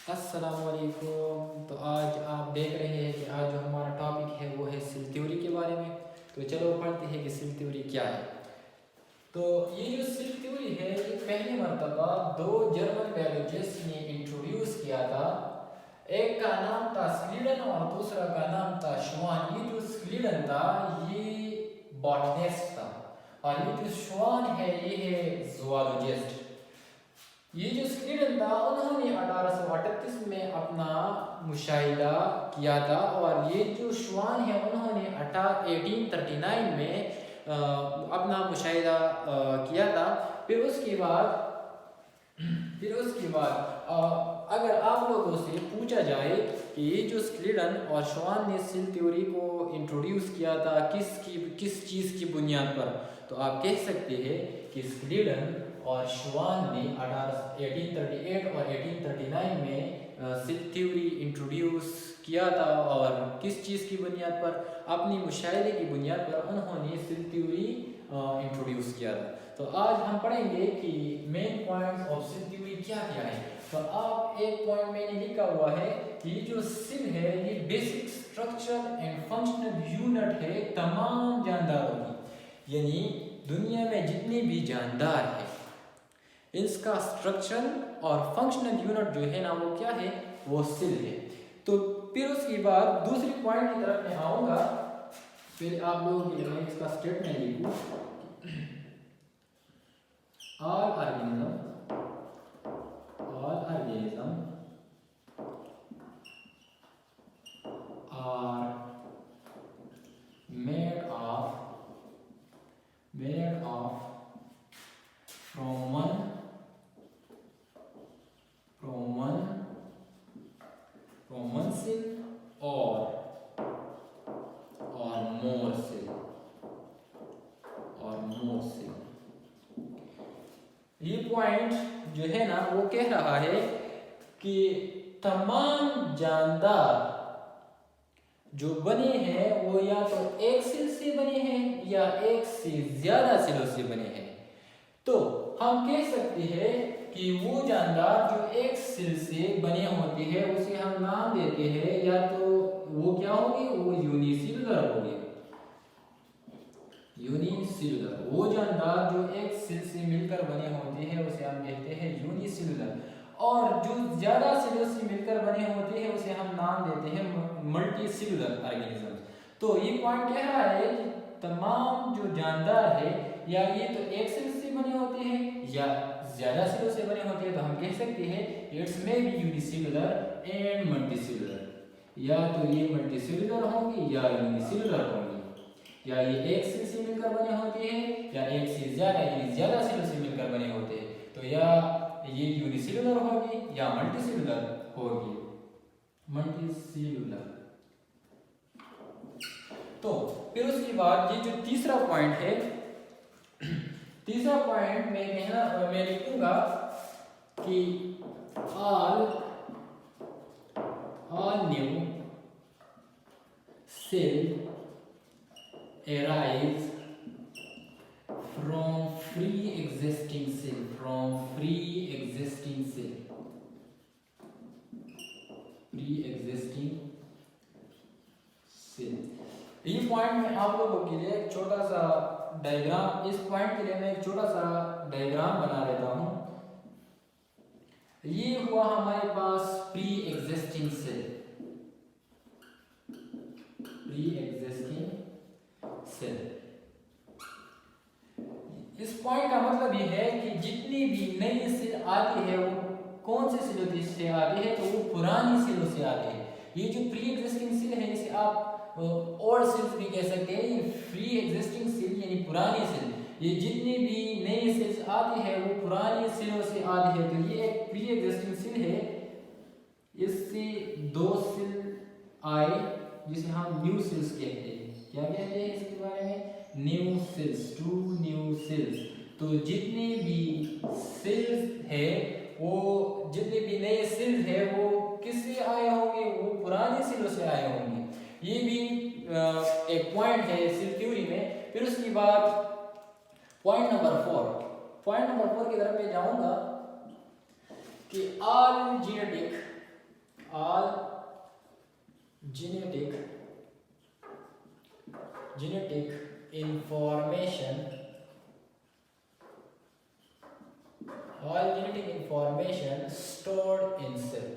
अस्सलामुअलैकुम। तो आज आप देख रहे हैं कि आज जो हमारा टॉपिक है वो है सिल थ्योरी के बारे में। तो चलो पढ़ते हैं कि सिल थ्योरी क्या है। तो ये जो सिल थ्योरी है ये पहली मर्तबा दो जर्मन बायोलॉजिस्ट ने इंट्रोड्यूस किया था। एक का नाम था स्लीडन और दूसरा का नाम था श्वान। ये जो स्लीडन था ये बॉटनिस्ट था और ये जो श्वान है ये है जूलॉजिस्ट। ये जो स्लीडन था उन्होंने 1838 में अपना मुशाहिदा किया था और ये जो श्वान है उन्होंने 1839 में अपना मुशाहिदा किया था। फिर उसके बाद अगर आप लोगों से पूछा जाए कि ये जो स्लीडन और श्वान ने सेल थ्योरी को इंट्रोड्यूस किया था किस चीज़ की बुनियाद पर, तो आप कह सकते हैं कि स्लीडन और श्वान ने 1838 और 1839 में सेल थ्योरी इंट्रोड्यूस किया था और किस चीज़ की बुनियाद पर, अपनी मुशाहिदे की बुनियाद पर उन्होंने सेल थ्योरी इंट्रोड्यूस किया था। तो आज हम पढ़ेंगे कि main points of cell theory क्या क्या है। तो आप एक पॉइंट मैंने लिखा हुआ है कि ये जो सेल है ये basic structure and functional unit है तमाम जानदारों की, यानी दुनिया में जितने भी जानदार हैं इसका स्ट्रक्चर और फंक्शनल यूनिट जो है ना वो क्या है, वो सेल है। तो फिर उसके बाद दूसरी पॉइंट की तरफ मैं आऊँगा। फिर आप लोगों के लिए मैं इसका स्टेटमेंट लिखूँ। All organism are made of from one cell or more cell ये पॉइंट जो है ना वो कह रहा है कि तमाम जानदार जो बने हैं वो या तो एक सेल से बने हैं या एक से ज्यादा सेलों से बने हैं। तो हम कह सकते हैं कि वो जानदार जो एक सेल से बने होते हैं उसे हम नाम देते हैं, या तो वो क्या होगी, वो यूनिसेलुलर होगी। यूनिसेलुलर वो जानदार जो एक सेल से मिलकर बने होते हैं उसे हम कहते हैं यूनिसेलुलर, और जो ज्यादा सेलों से मिलकर बने होते हैं उसे हम नाम देते हैं मल्टीसेलुलर ऑर्गेनिज्म। तो ये पॉइंट कह रहा है कि तमाम जो जानदार है या ये तो एक सेल से बने होते हैं या ज्यादा सेलों से बने होते हैं, तो हम कह सकते हैं it's may be unicellular and multicellular. या तो ये मल्टीसेलुलर होंगी या यूनिसेलुलर होंगी, या ये एक सेल से मिलकर बने होते हैं या एक से ज्यादा यानी ज्यादा सेलों से मिलकर बने होते हैं। तो या ये यूनिसेलुलर होगी या मल्टीसेलुलर होगी, मल्टीसेलुलर। तो फिर उसके बाद ये जो तीसरा पॉइंट है, तीसरा पॉइंट मैं लिखूंगा कि all new cell arise from pre-existing cell। ये पॉइंट में आप लोगों के लिए एक छोटा सा डायग्राम, इस पॉइंट के लिए मैं एक छोटा सा डायग्राम बना लेता हूं। ये हुआ हमारे पास प्री एग्जिस्टिंग सेल। इस पॉइंट का मतलब ये है कि जितनी भी नई सेल आती है वो कौन से सेलों से आती है, तो वो पुरानी सेलों से आती है। ये जो प्री एग्जिस्टिंग सेल है इसे आप ओल्ड सेल्स भी कह सकते हैं। ये प्री एग्जिस्टिंग सेल यानी पुरानी सेल, ये जितनी भी नई सेल्स आती है वो पुरानी सेलों से आती है। तो ये एक प्री एग्जिस्टिंग सेल है, इससे दो सेल आए जिसे हम न्यू सेल्स कहते हैं। क्या कहते हैं इसके बारे में, new cells, two new cells. तो जितने भी सेल्स है वो, जितने भी नए सेल्स है वो किससे आए होंगे, वो पुरानी सेलों से आए होंगे। ये भी एक पॉइंट है सेल थ्योरी में। फिर उसके बाद पॉइंट नंबर 4 की तरफ मैं जाऊंगा कि all all genetic information, stored in cell,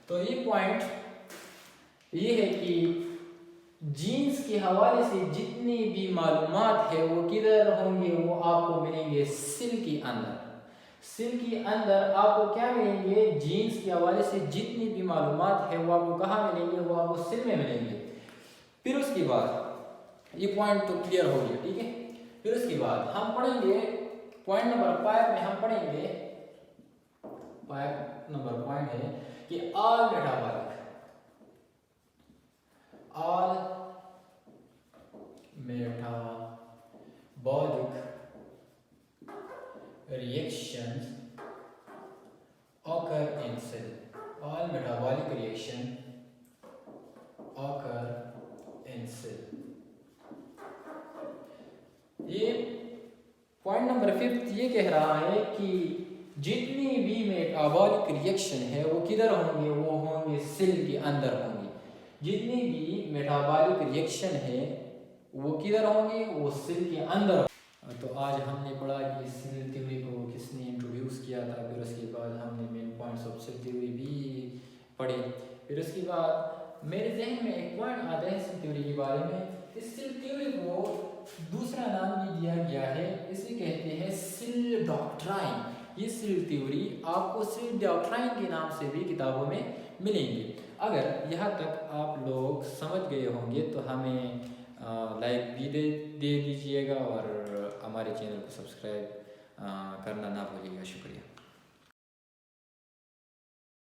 तो ये पॉइंट ये है कि जीन्स के हवाले से जितनी भी मालूमात है वो किधर होंगे, वो आपको मिलेंगे सेल के अंदर। सेल के अंदर आपको क्या मिलेंगे, जीन्स के हवाले से जितनी भी मालूमात है वो आपको कहाँ मिलेंगे, वो आपको सेल में मिलेंगे। फिर उसके बाद ये पॉइंट तो क्लियर हो गया, ठीक है। फिर उसके बाद हम पढ़ेंगे पॉइंट नंबर 5 में, हम पढ़ेंगे पॉइंट है कि all metabolic reactions occur in cell. All metabolic reaction occur in cell. ये पॉइंट नंबर 5 ये कह रहा है कि जितनी भी मेटाबॉलिक रिएक्शन है वो किधर होंगे, वो होंगे सेल के अंदर होंगे। जितनी भी मेटाबॉलिक रिएक्शन है वो किधर होंगे, वो सेल के अंदर। तो आज हमने पढ़ा कि सेल थ्योरी को किसने इंट्रोड्यूस किया था, फिर उसके बाद हमने main points of cell theory भी पढ़े। फिर उसके बाद मेरे जहन में एक पॉइंट आता है सेल थ्योरी के बारे में। इस सेल थ्योरी को दूसरा नाम भी दिया गया है, इसे कहते हैं सेल डॉक्ट्राइन। ये सेल थ्योरी आपको सेल डॉक्ट्राइन के नाम से भी किताबों में मिलेंगे। अगर यहाँ तक आप लोग समझ गए होंगे तो हमें लाइक भी दे दीजिएगा और हमारे चैनल को सब्सक्राइब करना ना भूलिएगा। शुक्रिया।